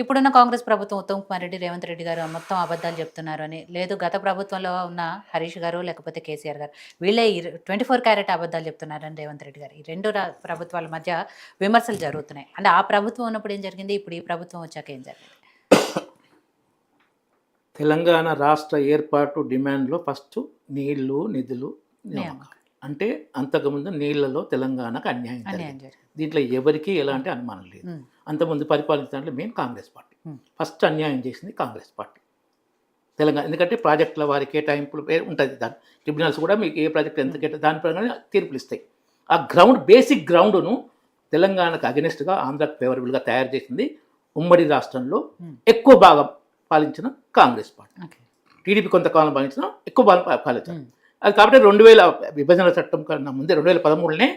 ఇప్పుడున్న కాంగ్రెస్ ప్రభుత్వం ఉత్తమ్ కుమార్ రెడ్డి, రేవంత్ రెడ్డి గారు మొత్తం అబద్ధాలు చెప్తున్నారు అని, లేదు గత ప్రభుత్వంలో ఉన్న హరీష్ గారు లేకపోతే కేసీఆర్ గారు వీళ్ళే 24 క్యారెట్ అబద్ధాలు చెప్తున్నారని రేవంత్ రెడ్డి గారు. ఈ రెండు ప్రభుత్వాల మధ్య విమర్శలు జరుగుతున్నాయి. అంటే ఆ ప్రభుత్వం ఉన్నప్పుడు ఏం జరిగింది, ఇప్పుడు ఈ ప్రభుత్వం వచ్చాక ఏం జరిగింది? తెలంగాణ రాష్ట్ర ఏర్పాటు డిమాండ్లో ఫస్ట్ నీళ్లు, నిధులు, నియామకాలు. అంటే అంతకుముందు నీళ్లలో తెలంగాణకు అన్యాయం జరిగింది. దీంట్లో ఎవరికి ఎలాంటి అనుమానం లేదు. అంతకుముందు పరిపాలించడంలో మెయిన్ కాంగ్రెస్ పార్టీ. ఫస్ట్ అన్యాయం చేసింది కాంగ్రెస్ పార్టీ తెలంగాణ. ఎందుకంటే ప్రాజెక్టుల వారి కేటాయింపులు ఉంటుంది, దాని ట్రిబ్యునల్స్ కూడా మీకు ఏ ప్రాజెక్ట్ ఎంత దాని ప్రకారం తీర్పులు ఇస్తాయి. ఆ గ్రౌండ్, బేసిక్ గ్రౌండ్ను తెలంగాణకు అగెనిస్ట్గా, ఆంధ్రాకు ఫేవరబుల్గా తయారు చేసింది ఉమ్మడి రాష్ట్రంలో ఎక్కువ భాగం పాలించిన కాంగ్రెస్ పార్టీ. టీడీపీ కొంతకాలం పాలించిన ఎక్కువ భాగం పాలించారు. అది కాబట్టి 2000 విభజన చట్టం కన్నా ముందే 2013లోనే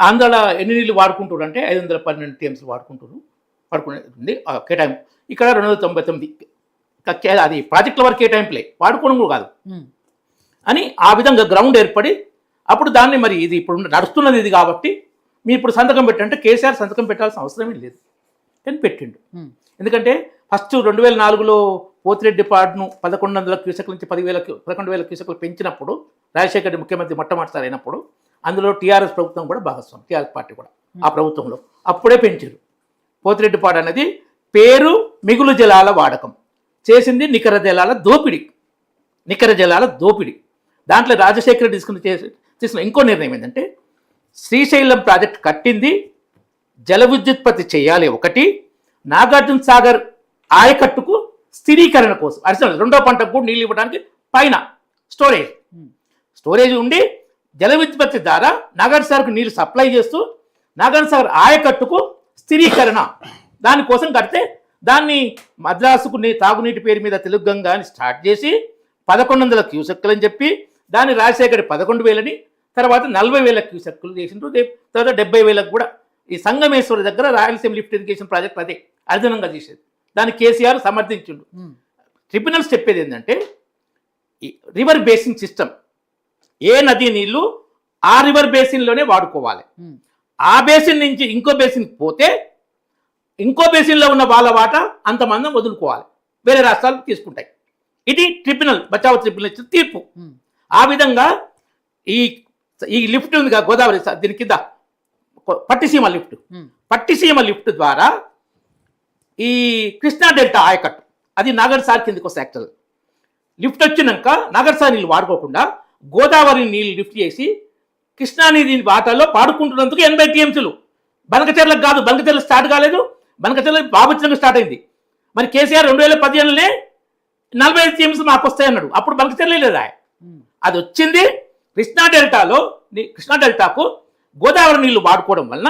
ఆంధ్రాలో ఎన్ని నీళ్ళు వాడుకుంటారు అంటే 512 టీఎంసీ వాడుకునేది కేటాయింపు. ఇక్కడ 299 అది ప్రాజెక్టుల వరకు కేటాయింపులే, వాడుకోవడం కూడా కాదు అని ఆ విధంగా గ్రౌండ్ ఏర్పడి అప్పుడు దాన్ని మరి ఇది ఇప్పుడు నడుస్తున్నది ఇది కాబట్టి మీరు ఇప్పుడు సంతకం పెట్టంటే కేసీఆర్ సంతకం పెట్టాల్సిన అవసరమే లేదు కానీ పెట్టిండు. ఎందుకంటే ఫస్ట్ 2004లో పోతిరెడ్డి పాడును 1100 క్యూసెక్ల నుంచి 11,000 క్యూసెక్లు పెంచినప్పుడు రాజశేఖర రెడ్డి ముఖ్యమంత్రి మొట్టమొదటిసారి అయినప్పుడు అందులో టీఆర్ఎస్ ప్రభుత్వం కూడా భాగస్వామి, టీఆర్ఎస్ పార్టీ కూడా ఆ ప్రభుత్వంలో అప్పుడే పెంచారు. పోతిరెడ్డి పాడు అనేది పేరు మిగులు జలాల వాడకం, చేసింది నికర జలాల దోపిడి. దాంట్లో రాజశేఖర రెడ్డి తీసుకున్న ఇంకో నిర్ణయం ఏంటంటే శ్రీశైలం ప్రాజెక్ట్ కట్టింది జల విద్యుత్పత్తి చేయాలి ఒకటి, నాగార్జున సాగర్ ఆయకట్టుకు స్థిరీకరణ కోసం అడిషనల్ రెండో పంటకు కూడా నీళ్ళు ఇవ్వడానికి పైన స్టోరేజ్ ఉండి జల విద్యుత్పత్తి ద్వారా నాగార్జున సాగర్కు నీళ్ళు సప్లై చేస్తూ నాగార్జున సాగర్ ఆయకట్టుకు స్థిరీకరణ దానికోసం కడితే దాన్ని మద్రాసుకు తాగునీటి పేరు మీద తెలుగు గంగా అని స్టార్ట్ చేసి 1100 క్యూసెక్కులు అని చెప్పి దాన్ని రాజశేఖర్ 11,000 తర్వాత 40,000 క్యూసెక్కులు చేసిండ్రు. తర్వాత 70,000 కూడా ఈ సంగమేశ్వర దగ్గర రాయలసీమ లిఫ్ట్ ఇరిగేషన్ ప్రాజెక్ట్ అదే అర్జనంగా చేసేది. దాన్ని కేసీఆర్ సమర్థించిండు. ట్రిబ్యునల్స్ చెప్పేది ఏంటంటే ఈ రివర్ బేసిన్ సిస్టమ్, ఏ నది నీళ్లు ఆ రివర్ బేసిన్లోనే వాడుకోవాలి. ఆ బేసిన్ నుంచి ఇంకో బేసిన్కి పోతే ఇంకో బేసిన్లో ఉన్న వాళ్ళ వాటా అంతమంది వదులుకోవాలి, వేరే రాష్ట్రాలు తీసుకుంటాయి. ఇది ట్రిబ్యునల్, బచావ్ ట్రిబ్యునల్ ఇచ్చిన తీర్పు. ఆ విధంగా ఈ లిఫ్ట్ ఉంది కదా గోదావరి, దీని కింద పట్టిసీమ లిఫ్ట్ ద్వారా ఈ కృష్ణా డెల్టా ఆయకట్టు అది నాగర్సార్ కిందకి వస్తే యాక్చువల్ లిఫ్ట్ వచ్చినాక నాగర్సార్ నీళ్ళు వాడుకోకుండా గోదావరి నీళ్ళు లిఫ్ట్ చేసి కృష్ణానది వాటాల్లో పాడుకుంటున్నందుకు 80 టీఎంసీలు. బనకచెర్లకు కాదు, బనకచెర్ల స్టార్ట్ కాలేదు, బనకచెర్ల బాబుచ్చినంగా స్టార్ట్ అయింది. మరి కేసీఆర్ 2015లోనే 45 టీఎంసీలు మాకు వస్తాయన్నాడు, అప్పుడు బనకచెర్లే లేదా. అది వచ్చింది కృష్ణా డెల్టాకు గోదావరి నీళ్లు వాడుకోవడం వలన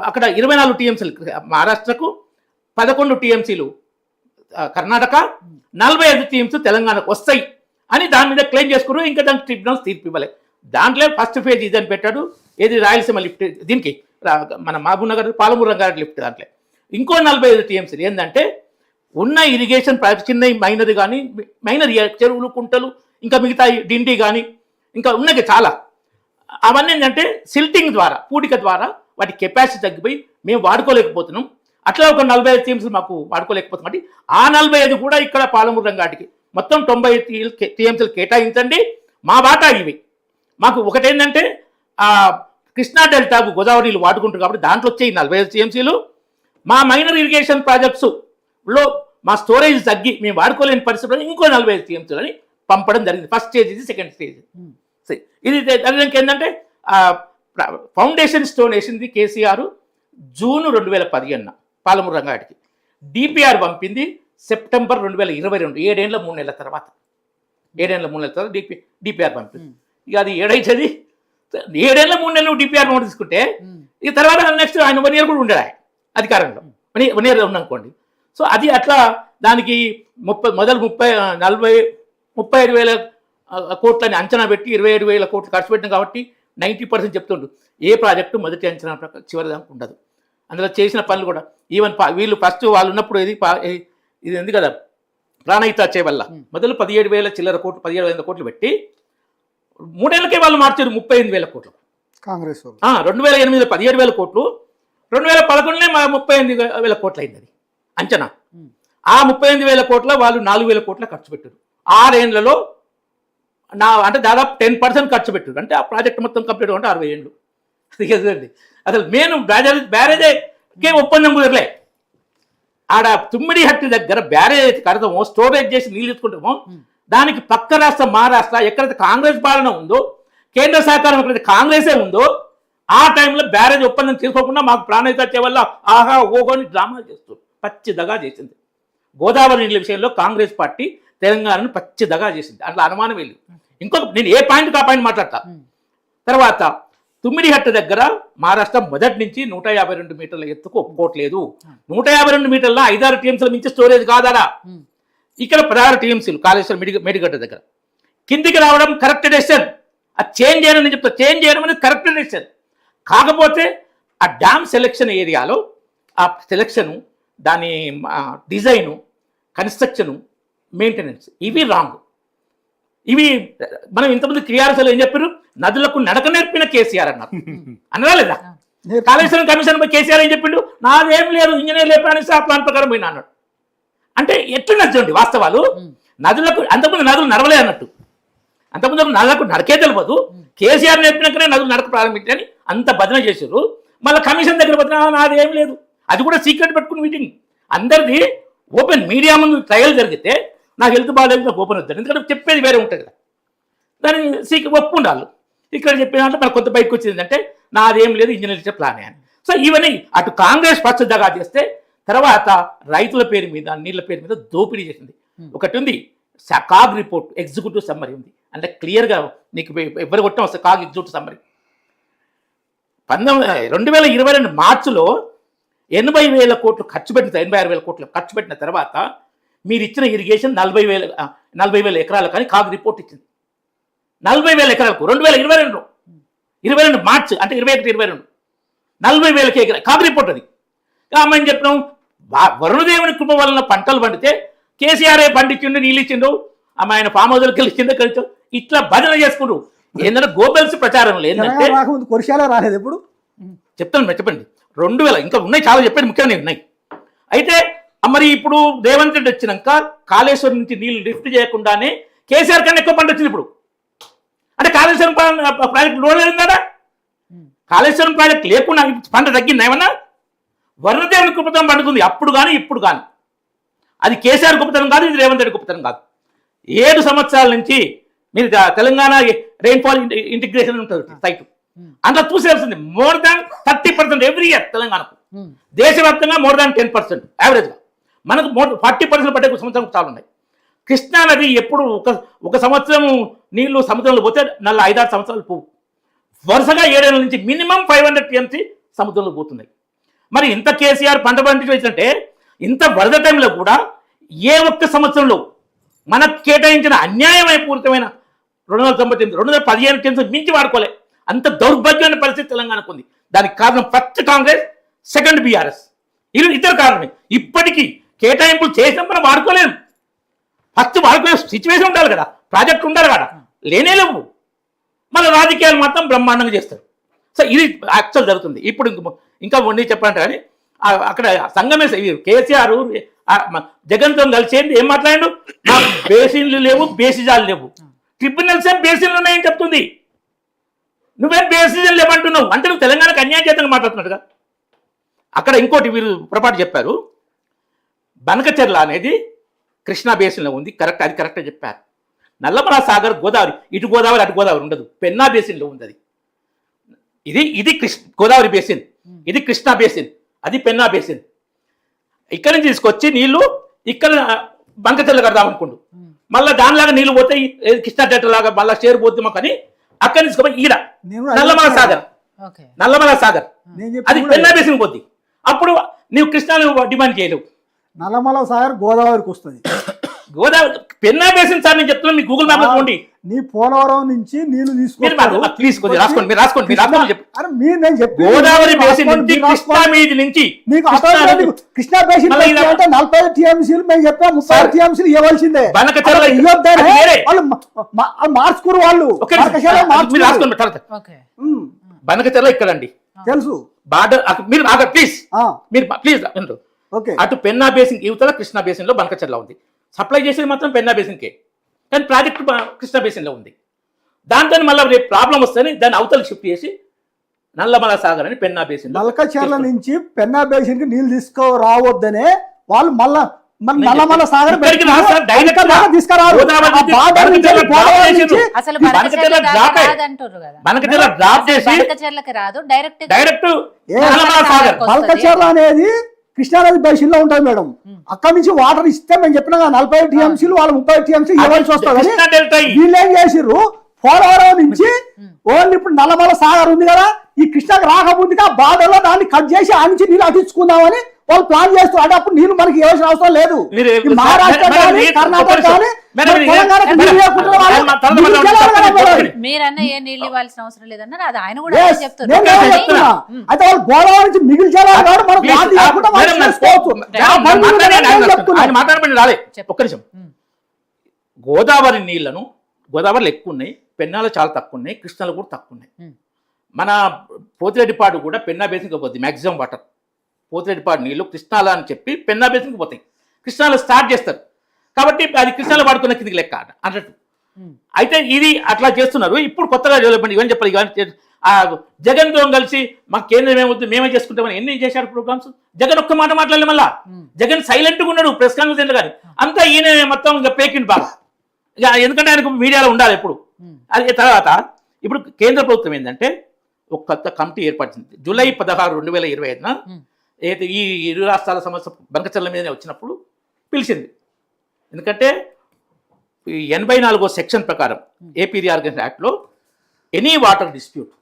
అక్కడ 24 టీఎంసీలు మహారాష్ట్రకు, 11 టీఎంసీలు కర్ణాటక, 45 టీఎంసీ తెలంగాణకు వస్తాయి అని దాని మీద క్లెయిమ్ చేసుకున్నారు. ఇంకా దానికి ట్రిబ్యునల్స్ తీర్పు ఇవ్వలేదు. దాంట్లో ఫస్ట్ ఫేజ్ ఇదని పెట్టాడు, ఏది రాయలసీమ లిఫ్ట్, దీనికి మన మహబూబ్ నగర్ పాలమూరు రంగారెడ్డి లిఫ్ట్. దాంట్లో ఇంకో 45 టీఎంసీలు ఏంటంటే ఉన్న ఇరిగేషన్ ప్రాజెక్ట్, చిన్న మైనర్ కానీ మైనర్ చెరువులు, కుంటలు, ఇంకా మిగతా డిండి కానీ ఇంకా ఉన్నాయి చాలా, అవన్నీ ఏంటంటే సిల్టింగ్ ద్వారా, పూడిక ద్వారా వాటి కెపాసిటీ తగ్గిపోయి మేము వాడుకోలేకపోతున్నాం. అట్లా ఒక 45 టీఎంసీలు మాకు వాడుకోలేకపోతున్నాం. అంటే ఆ 45 కూడా ఇక్కడ పాలమూరు రంగాటికి మొత్తం 90 టీఎంసీలు కేటాయించండి, మా వాటా ఇవి. మాకు ఒకటేంటంటే కృష్ణా డెల్టాకు గోదావరి నీళ్ళు వాడుకుంటారు కాబట్టి దాంట్లో వచ్చే 45 టీఎంసీలు, మా మైనర్ ఇరిగేషన్ ప్రాజెక్ట్స్లో మా స్టోరేజ్ తగ్గి మేము వాడుకోలేని పరిస్థితుల్లో ఇంకో 45 టీఎంసీలు అని పంపడం జరిగింది. ఫస్ట్ స్టేజ్ ఇది, సెకండ్ స్టేజ్ ఇది. దానికి ఏంటంటే ఫౌండేషన్ స్టోన్ వేసింది కేసీఆర్ జూన్ 2015 పాలమూరు రంగాడికి. డిపిఆర్ పంపింది సెప్టెంబర్ 2022, 7 ఏళ్ళ 3 నెలల తర్వాత డిపిఆర్ పంపింది. ఇక అది ఏడైతుంది, 7 ఏళ్ళ 3 నెలలు డిపిఆర్ నోట్ తీసుకుంటే ఇక తర్వాత నెక్స్ట్ ఆయన 1 ఇయర్ కూడా ఉండడు ఆయన అధికారంలో, 1 ఇయర్ ఉందనుకోండి. సో అది అట్లా దానికి మొదలు 35,000 కోట్లని అంచనా పెట్టి 27,000 కోట్లు ఖర్చు పెట్టినాం కాబట్టి 90% చెప్తుండ్రు. ఏ ప్రాజెక్టు మొదటి అంచనా చివరి దాకా ఉండదు. అందులో చేసిన పనులు కూడా ఈవెన్ వీళ్ళు ఫస్ట్ వాళ్ళు ఉన్నప్పుడు ఇది ఉంది కదా ప్రాణహిత వల్ల మొదలు 17,000 చిల్లర కోట్లు, 17,000 కోట్లు పెట్టి 3 ఏళ్ళకే వాళ్ళు మార్చారు 38,000 కోట్లు. కాంగ్రెస్ 2008 17,000 కోట్లు, 2011 38,000 కోట్లు అయింది అది. అంచనా. ఆ 38,000 కోట్ల వాళ్ళు 4,000 కోట్ల ఖర్చు పెట్టారు. 6 ఏళ్లలో అంటే దాదాపు 10% ఖర్చు పెట్టారు. అంటే ఆ ప్రాజెక్ట్ మొత్తం కంప్లీట్ అంటే 60 ఏళ్ళు. అది అసలు మెయిన్ బ్యారేజే ఒప్పందం కుదరలే. ఆడ తుమ్మిడిహట్టి దగ్గర బ్యారేజ్ కడతామో, స్టోరేజ్ చేసి నీళ్ళు తీసుకుంటామో, దానికి పక్క రాష్ట్రం మహారాష్ట్ర ఎక్కడైతే కాంగ్రెస్ పాలన ఉందో, కేంద్ర సహకారం ఎక్కడైతే కాంగ్రెసే ఉందో, ఆ టైంలో బ్యారేజ్ ఒప్పందం చేసుకోకుండా మాకు ప్రాణహిత వచ్చే వల్ల ఆహా ఓగోని డ్రామాలు చేస్తారు. పచ్చిదగా చేసింది. గోదావరి నీళ్ళ విషయంలో కాంగ్రెస్ పార్టీ తెలంగాణను పచ్చిదగా చేసింది. అట్లా అనుమానం వెళ్ళి ఇంకొక నేను ఏ పాయింట్ ఆ పాయింట్ మాట్లాడతా. తర్వాత తుమ్మిడిహట్ట దగ్గర మహారాష్ట్ర మొదటి నుంచి 152 మీటర్ల ఎత్తుకు ఒప్పుకోవట్లేదు. 152 మీటర్ల 5-6 టీఎంసీల మించి స్టోరేజ్ కాదాడా. ఇక్కడ 16 టీఎంసీలు కాళేశ్వరం మేడిగడ్డ దగ్గర కిందికి రావడం కరెక్ట్ డెసిషన్. అది చేంజ్ చేయడం నేను చెప్తా, చేంజ్ చేయడం అనేది కరెక్ట్ డెసిషన్. కాకపోతే ఆ డ్యామ్ సెలెక్షన్ ఏరియాలో ఆ సెలెక్షను, దాని డిజైను, కన్స్ట్రక్షను, మెయింటెనెన్స్ ఇవి రాంగ్. ఇవి మనం ఇంతమంది టీఆర్ఎస్లో ఏం చెప్పారు, నదులకు నడక నేర్పిన కేసీఆర్ అన్నారు. అనరా లేదా? కాళేశ్వరం కమిషన్ పై కేసీఆర్ ఏం చెప్పిండు, నాదేం లేదు ఇంజనీర్ లేపడానికి ఆ ప్లాన్ ప్రకారం పోయినా అన్నాడు. అంటే ఎట్లా నచ్చండి వాస్తవాలు. నదులకు అంతకుముందు నదులు నడవలే అన్నట్టు, అంతకుముందు నదులకు నడకే తెలియదు. కేసీఆర్ నేర్పినాకనే నదులు నడక ప్రారంభించని అంత భజన చేశారు. మళ్ళీ కమిషన్ దగ్గర పోతున్నా నాదేం లేదు, అది కూడా సీక్రెట్ పెట్టుకుని మీటింగ్. అందరిది ఓపెన్ మీడియా ముందు ట్రయల్ జరిగితే నాకు హెల్త్ బాగాలేదు, నాకు ఓపెన్ వద్దాను. ఎందుకంటే చెప్పేది వేరే ఉంటుంది కదా, దాన్ని ఒప్పుకుండాలి. ఇక్కడ చెప్పినట్టు మనకు కొంత బయటకు వచ్చింది అంటే నాదేం లేదు ఇంజనీర్ ప్లానే అని. సో ఇవన్నీ అటు కాంగ్రెస్ పచ్చదగా చేస్తే, తర్వాత రైతుల పేరు మీద, నీళ్ళ పేరు మీద దోపిడీ చేసింది. ఒకటి ఉంది కాగ్ రిపోర్ట్, ఎగ్జిక్యూటివ్ సమ్మరీ ఉంది. అంటే క్లియర్గా నీకు ఎవరు కొట్టం వస్తే కాగ్ ఎగ్జిక్యూటివ్ సమ్మరీ 2022 మార్చిలో 80,000 కోట్లు ఖర్చు పెట్టిన, 86,000 కోట్లు ఖర్చు పెట్టిన తర్వాత మీరు ఇచ్చిన ఇరిగేషన్ 40,000 ఎకరాలు కానీ కాగ్ రిపోర్ట్ ఇచ్చింది. 40,000 ఎకరాలకు 2022 మార్చి అంటే 21-22 40,000 ఎకరా కాగ్ రిపోర్ట్. అది కామని చెప్పినాం. వరుణదేవుని కృప వలన పంటలు పండితే కేసీఆర్ఏ పండించిండు, నీళ్ళు ఇచ్చిండు, ఆయన ఫామ్ హౌస్కి వెళ్ళి కింద కలిసి ఇట్లా భజన చేసుకుంటూ ఏంటంటే గోబెల్స్ ప్రచారంలో ఏంటంటే రాలేదు. ఎప్పుడు చెప్తాను చెప్పండి, 2000 ఇంకా ఉన్నాయి, చాలా చెప్పండి, ముఖ్యమైన ఉన్నాయి. అయితే మరి ఇప్పుడు రేవంత్ రెడ్డి వచ్చినాక కాళేశ్వరం నుంచి నీళ్ళు లిఫ్ట్ చేయకుండానే కేసీఆర్ కన్నా ఎక్కువ పంట వచ్చింది. ఇప్పుడు అంటే కాళేశ్వరం ప్రాజెక్ట్ లోన్ కదా, కాళేశ్వరం ప్రాజెక్ట్ లేకుండా పంట తగ్గింది ఏమన్నా? వరుణదేవుని గొప్పతనం పండుతుంది అప్పుడు కానీ ఇప్పుడు కానీ. అది కేసీఆర్ గొప్పతనం కాదు, ఇది రేవంత్ రెడ్డి గొప్పతనం కాదు. 7 సంవత్సరాల నుంచి మీరు తెలంగాణ రెయిన్ఫాల్ ఇంటిగ్రేషన్ ఉంటుంది సైట్, అందులో చూసేయాల్సింది మోర్ దాన్ 30% ఎవ్రీ ఇయర్ తెలంగాణకు. దేశవ్యాప్తంగా మోర్ దాన్ 10% యావరేజ్గా. మనకు 40% పట్టే సంవత్సరం చాలా ఉన్నాయి. కృష్ణా నది ఎప్పుడు ఒక సంవత్సరం నీళ్లు సముద్రంలో పోతే 5-6 సంవత్సరాలు పోవు. వరుసగా 7 ఏళ్ళ నుంచి మినిమం 500 టీఎంసీ సముద్రంలో పోతున్నాయి. మరి ఇంత కేసీఆర్ పంట పండించే ఇంత వరద టైంలో కూడా ఏ ఒక్క సంవత్సరంలో మనకు కేటాయించిన అన్యాయమైపూరితమైన 215 టీఎంసీ మించి వాడుకోలే. అంత దౌర్భాగ్యమైన పరిస్థితి తెలంగాణకు ఉంది. దానికి కారణం ఫస్ట్ కాంగ్రెస్, సెకండ్ బీఆర్ఎస్. ఇది ఇద్దరు కారణమే. ఇప్పటికీ కేటాయింపులు చేసినా మనం వాడుకోలేము. ఫస్ట్ వాడుకునే సిచ్యువేషన్ ఉండాలి కదా, ప్రాజెక్ట్ ఉండాలి కదా, లేనేలేవు. మన రాజకీయాలు మాత్రం బ్రహ్మాండంగా చేస్తారు. సో ఇది యాక్చువల్ జరుగుతుంది. ఇప్పుడు ఇంకా వండి చెప్పండి కానీ అక్కడ సంగమే కేసీఆర్ జగన్తో కలిసి ఏం మాట్లాడాడు, నాకు బేసిన్లు లేవు, బేసిజాలు లేవు, ట్రిబ్యునల్స్ బేసిన్లు ఉన్నాయని చెప్తుంది. నువ్వేం బేసిజాలు లేవంటున్నావు అంటే నువ్వు తెలంగాణకు అన్యాయం చేతంగా మాట్లాడుతున్నట్టుగా. అక్కడ ఇంకోటి వీరు పొరపాటు చెప్పారు, బనకచెర్ల అనేది కృష్ణా బేసిన్లో ఉంది, కరెక్ట్, అది కరెక్ట్గా చెప్పారు. నల్లమల సాగర్ గోదావరి, ఇటు గోదావరి అటు గోదావరి ఉండదు, పెన్నా బేసిన్లో ఉంది. అది ఇది గోదావరి బేసిన్, ఇది కృష్ణా బేసిన్, అది పెన్నా బేసిన్. ఇక్కడ నుంచి తీసుకొచ్చి నీళ్లు ఇక్కడ బంకచెర్ల కడదాం అనుకుంటు, మళ్ళీ దానిలాగా నీళ్లు పోతే కృష్ణా డెల్టా లాగా మళ్ళీ షేర్ పోతే మాకు అని అక్కడ తీసుకుపోయి ఈడ నల్లమల సాగర్ అది పెన్నా బేసిన్ పోద్ది. అప్పుడు నీవు కృష్ణాను డిమాండ్ చేయలేవు. నల్లమల సాగర్ గోదావరికి వస్తుంది. గోదావరి పెన్నా బేసిన్ సార్ నేను చెప్తున్నాను, మీ గూగుల్ మ్యాప్ చూడండి. నీ పోలవరం నుంచి నీళ్లు గోదావరి బేసిన్ నుంచి కృష్ణా మీది నుంచి కృష్ణా బేసిన్ అంటే 40 టీఎంసీలు మేము చెప్పాం, 30 టీఎంసీలు ఇవ్వాల్సిందే. మార్చుకోరు వాళ్ళు. బనకచెర్ల ఇక్కడ అండి తెలుసు. బార్డర్ మీరు ప్లీజ్ ఓకే. అటు పెన్నా బేసిన్ యువతల కృష్ణా బేసిన్లో బంకచర్ల ఉంది. సప్లై చేసేది మాత్రం పెన్నా బేసిన్కే, కానీ ప్రాజెక్ట్ కృష్ణా బేసిన్లో ఉంది. దాంతో మళ్ళీ రేపు ప్రాబ్లం వస్తుంది, దాన్ని అవతలకి షిఫ్ట్ చేసి నల్లమల సాగర్ అని పెన్నా బేసిన్ నల్కచర్ల నుంచి పెన్నా బేసిన్ కి నీళ్లు తీసుకురావద్దనే వాళ్ళు మళ్ళా నల్లమల సాగర్ తీసుకురారు. అసలు బనకచెర్లకి రాదు, డైరెక్ట్ బల్కచెర్ల అనేది కృష్ణానది బేసిన్ లో ఉంటుంది మేడం. అక్కడ నుంచి వాటర్ ఇస్తే మేము చెప్పిన 40 టీఎంసీలు వాళ్ళు 30 టీఎంసీ ఇవ్వాల్సి వస్తుంది. వీళ్ళు ఏం చేసిర్రు, పోలవరం నుంచి ఓన్లీ ఇప్పుడు నల్లమల సాగర్ ఉంది కదా, ఈ కృష్ణాకి రాకముందుగా బార్డర్లో దాన్ని కట్ చేసి ఆ నుంచి నీళ్ళు అటించుకుందామని వాళ్ళు ప్లాన్ చేస్తారు. అంటే అప్పుడు నీళ్ళు మనకి ఇవ్వాల్సిన అవసరం లేదు. మహారాష్ట్ర కానీ కర్ణాటక కానీ మీరన్నా ఏ నీళ్ళు ఇవ్వాల్సిన అవసరం లేదన్నారు, అది ఆయన కూడా చెప్తున్నారు. అయితే వాళ్ళు గోదావరి నుంచి మిగిలి ఒక్క నిమిషం. గోదావరి నీళ్లను, గోదావరిలో ఎక్కువ ఉన్నాయి, పెన్నాలు చాలా తక్కువ ఉన్నాయి, కృష్ణాలు కూడా తక్కువ ఉన్నాయి. మన పోతిరెడ్డిపాడు కూడా పెన్నా బేసిన్కి పోతుంది మ్యాక్సిమం వాటర్. పోతిరెడ్డిపాడు నీళ్లు కృష్ణాల అని చెప్పి పెన్నా బేసిన్కి పోతాయి, కృష్ణాలో స్టార్ట్ చేస్తారు. కాబట్టి అది కృష్ణాలో వాడుకున్న కిందికి లెక్క అన్నట్టు. అయితే ఇది అట్లా చేస్తున్నారు. ఇప్పుడు కొత్తగా డెవలప్మెంట్ ఇవన్నీ చెప్పాలి. జగన్తో కలిసి మాకు కేంద్రం ఏమవుతుంది, మేమే చేసుకుంటామని ఎన్ని చేశారు ప్రోగ్రామ్స్. జగన్ ఒక్క మాట మాట్లాడలే. మళ్ళా జగన్ సైలెంట్గా ఉన్నాడు ప్రెస్ కాన్ఫరెన్స్ కానీ. అంతా ఈయన మొత్తం ఇంకా పేకింది బాగా, ఎందుకంటే ఆయనకు మీడియాలో ఉండాలి ఎప్పుడు. అది తర్వాత ఇప్పుడు కేంద్ర ప్రభుత్వం ఏంటంటే ఒక కొత్త కమిటీ ఏర్పడింది జూలై 16, 2025 ఏదైతే ఈ ఇరు రాష్ట్రాల సమస్య బంకచర్ల మీదనే వచ్చినప్పుడు పిలిచింది. ఎందుకంటే 84వ సెక్షన్ ప్రకారం ఏపీ రీఆర్గనైజేషన్ యాక్ట్లో any water dispute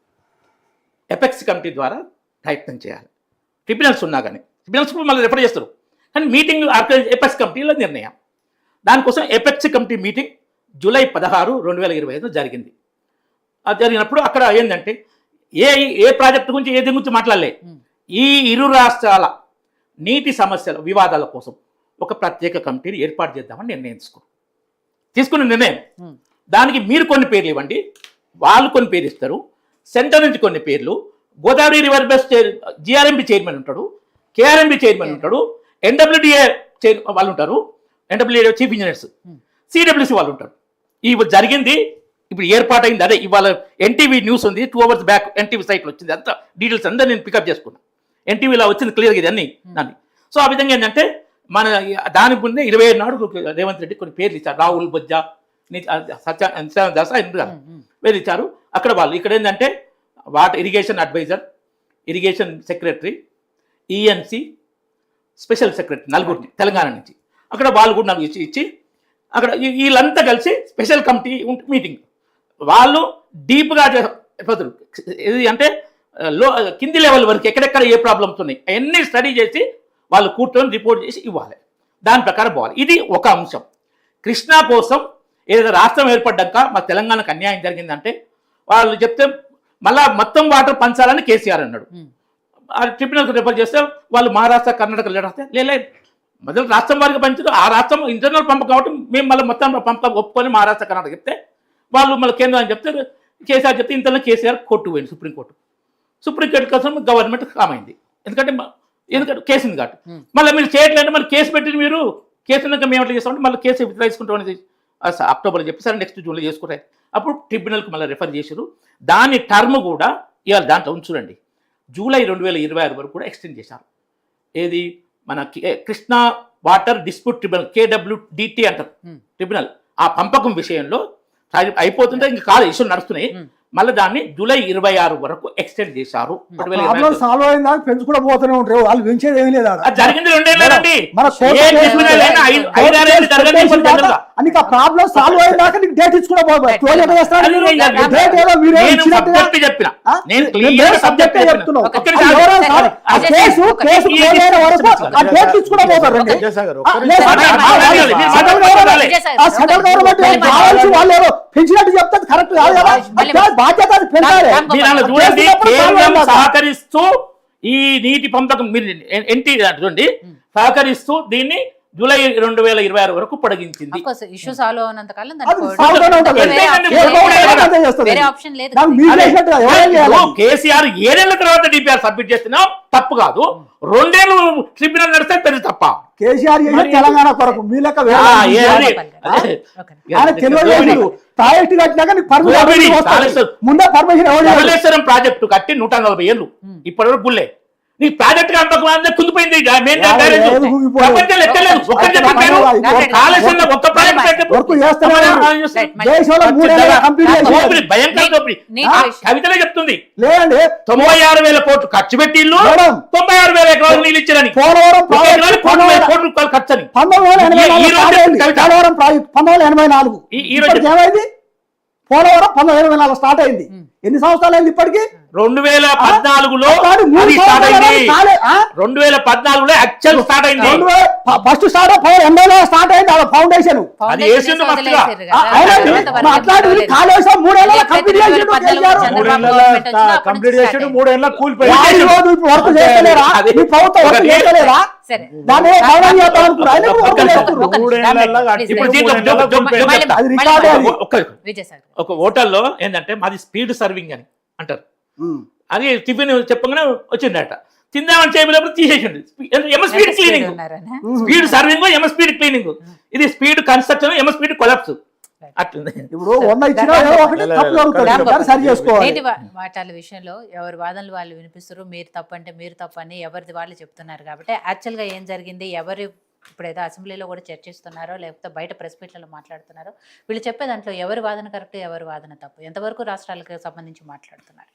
apex committee ద్వారా ప్రయత్నం చేయాలి. ట్రిబ్యునల్స్ ఉన్నా కానీ ట్రిబ్యునల్స్ కూడా మళ్ళీ రిఫర్ చేస్తారు, కానీ మీటింగ్ ఎపెక్స్ కమిటీలో నిర్ణయం. దానికోసం ఎపెక్స్ కమిటీ మీటింగ్ జూలై 16, 2025 జరిగింది. అది జరిగినప్పుడు అక్కడ ఏంటంటే ఏ ప్రాజెక్టు గురించి ఏది గురించి మాట్లాడలే. ఈ ఇరు రాష్ట్రాల నీటి సమస్యల వివాదాల కోసం ఒక ప్రత్యేక కమిటీని ఏర్పాటు చేద్దామని తీసుకున్న నిర్ణయం. దానికి మీరు కొన్ని పేర్లు ఇవ్వండి, వాళ్ళు కొన్ని పేర్లు ఇస్తారు, సెంటర్ నుంచి కొన్ని పేర్లు. Godavari river best GRMB chairman ఉంటాడు, కేఆర్ఎంబి చైర్మన్ ఉంటాడు, ఎన్డబ్ల్యూడిఏ వాళ్ళు ఉంటారు, ఎన్డబ్ల్యూడిఏ చీఫ్ ఇంజనీర్స్, సిడబ్ల్యూసి వాళ్ళు ఉంటారు. ఇవి జరిగింది, ఇప్పుడు ఏర్పాటైంది. అదే ఇవాళ ఎన్టీవీ న్యూస్ ఉంది, 2 hours బ్యాక్ ఎన్టీవీ సైట్లో వచ్చింది. అంతా డీటెయిల్స్ అందరూ నేను పికప్ చేసుకున్నాను. ఎన్టీవీలో వచ్చింది క్లియర్గా ఇది అన్ని దాన్ని. సో ఆ విధంగా ఏంటంటే మన దాని ముందే 27 నాడు రేవంత్ రెడ్డి కొన్ని పేర్లు ఇచ్చారు. రాహుల్ బొజ్జా, దాస పేర్లు ఇచ్చారు. అక్కడ వాళ్ళు ఇక్కడ ఏంటంటే water irrigation advisor, irrigation secretary, ENC special secretary నలుగురిని తెలంగాణ నుంచి అక్కడ వాళ్ళు కూడా నాకు ఇచ్చి అక్కడ వీళ్ళంతా కలిసి స్పెషల్ కమిటీ మీటింగ్. వాళ్ళు డీప్గా ఇది అంటే కింది లెవెల్ వరకు ఎక్కడెక్కడ ఏ ప్రాబ్లమ్స్ ఉన్నాయి అవన్నీ స్టడీ చేసి వాళ్ళు కూర్చొని రిపోర్ట్ చేసి ఇవ్వాలి. దాని ప్రకారం పోవాలి. ఇది ఒక అంశం. కృష్ణా కోసం ఏదైతే రాష్ట్రం ఏర్పడ్డాక మా తెలంగాణకు అన్యాయం జరిగిందంటే వాళ్ళు చెప్తే మళ్ళా మొత్తం వాటర్ పంచాలని కేసీఆర్ అన్నాడు. ట్రిబ్యునల్కి రిఫర్ చేస్తే వాళ్ళు మహారాష్ట్ర కర్ణాటక లేస్తే లేదు, మొదలు రాష్ట్రం వారికి పంచదు, ఆ రాష్ట్రం ఇంటర్నల్ పంప కాబట్టి మేము మళ్ళీ మొత్తం పంప ఒప్పుకొని మహారాష్ట్ర కర్ణాటక చెప్తే వాళ్ళు మళ్ళీ కేంద్రం అని చెప్తే కేసీఆర్ చెప్తే ఇంతలో కేసీఆర్ కోర్టు పోయింది, సుప్రీంకోర్టు కోసం గవర్నమెంట్ కామైంది. ఎందుకంటే కేసు ఉంది కాబట్టి మళ్ళీ మీరు చేయట్లేదు, మళ్ళీ కేసు పెట్టి మీరు కేసు మేము ఎట్లా చేస్తామంటే మళ్ళీ కేసు విత్డ్రా చేసుకుంటామని అక్టోబర్లో చెప్పి సరే నెక్స్ట్ జూన్లో చేసుకుంటారు. అప్పుడు ట్రిబ్యునల్కి మళ్ళీ రిఫర్ చేశారు. దాని టర్మ్ కూడా ఇవాళ దాంట్లో ఉంచురండి జూలై 2026 వరకు కూడా ఎక్స్టెండ్ చేశారు. ఏది మన Krishna water dispute tribunal, KWDT అంటారు ట్రిబ్యునల్. ఆ పంపకం విషయంలో అయిపోతుంటే ఇంకా కాదు, ఇష్యూలు నడుస్తున్నాయి. మళ్ళీ దాన్ని జూలై 26 వరకు ఎక్స్టెండ్ చేశారు. సాల్వ్ అయిన దాకా పెంచు కూడా పోతూనే ఉంటారు, వాళ్ళు పెంచేది ఏమీ లేదు. జరిగింది 2 ఏళ్ళండి. ప్రాబ్లం సాల్వ్ అయిన దాకా నీకు డేట్ ఇచ్చి కూడా పోతారు. పెంచినట్టు చెప్తే కరెక్ట్ కాదు కదా, సహకరిస్తూ ఈ నీటి పంపకం మీరు చూడండి సహకరిస్తూ దీన్ని జూలై 2026 వరకు పొడిగించింది. ఇష్యూ సాల్వ్ అవునంత కాలం అది సాగుతూనే ఉంటుంది. వేరే ఆప్షన్ లేదు. నాకు మీరు చేసినట్టుగా ఎవరేం చేయాలి? కేసీఆర్ 7 ఏళ్ల తర్వాత డిపిఆర్ సబ్మిట్ చేస్తున్నాం తప్పు కాదు, 2 ఏళ్ళు ట్రిబ్యునల్ నడిస్తే పెద్ద తప్ప. కేసీఆర్ చేసిన తెలంగాణ కొరకు మీ లెక్క వేరే ఆయన తెలియజేసారు. ప్రాజెక్టు కట్టినాక నీకు పర్మిషన్ వస్తుంది. ముందే పర్మిషన్ ఎవరు ధవళేశ్వరం ప్రాజెక్టు కట్టి 140 ఏళ్ళు ఇప్పటివరకు గుళ్ళే. నీ ప్రాజెక్ట్ కుంగిపోయింది. కవితలే చెప్తుంది లేదండి 96,000 కోట్లు ఖర్చు పెట్టి 96,000 ఎకరాలు నీళ్ళు ఇచ్చారని పోలవరం కోట్ల రూపాయలు ఖర్చు అని 1984 ఏమైంది? పోలవరం 1984 స్టార్ట్ అయింది. ఎన్ని సంవత్సరాలు అయింది ఇప్పటికి? 2014లో 2014లో యాక్చువల్ స్టార్ట్ అయింది. ఫస్ట్ స్టార్ట్ స్టార్ట్ అయింది ఫౌండేషన్. అది వేసిండు ఫస్ట్గా. అట్లాంటి కాళేశ్వరం 3 ఏళ్ళ కంప్లీట్ చేసాడు, 3 ఏళ్ళ కూలిపోయి వర్క్ చేయలేరా? మీ ప్రభుత్వం వర్క్ చేయలేరా? దాన్ని భవనం చేద్దాం అనుకున్నారు. ఒక హోటల్లో ఏంటంటే మాది స్పీడ్ సర్వింగ్ అని అంటారు. అది టిఫిన్ చెప్పగానే వచ్చిందట, తిందామని చేయలేప్పుడు తీసేసింది. Speed cleaning, speed serving, speed cleaning. ఇది స్పీడ్ కన్స్ట్రక్షన్, స్పీడ్ కొలాప్స్. ఇప్పుడు సరి చేసుకోవాలి. వాటాల విషయంలో ఎవరి వాదనలు వాళ్ళు వినిపిస్తారు. మీరు తప్పంటే మీరు తప్పని ఎవరిది వాళ్ళు చెప్తున్నారు. కాబట్టి యాక్చువల్గా ఏం జరిగింది, ఎవరు ఇప్పుడు ఏదో అసెంబ్లీలో కూడా చర్చిస్తున్నారో లేకపోతే బయట ప్రెస్ మీట్లలో మాట్లాడుతున్నారో, వీళ్ళు చెప్పే దాంట్లో ఎవరి వాదన కరెక్ట్, ఎవరి వాదన తప్పు, ఎంతవరకు రాష్ట్రాలకు సంబంధించి మాట్లాడుతున్నారు?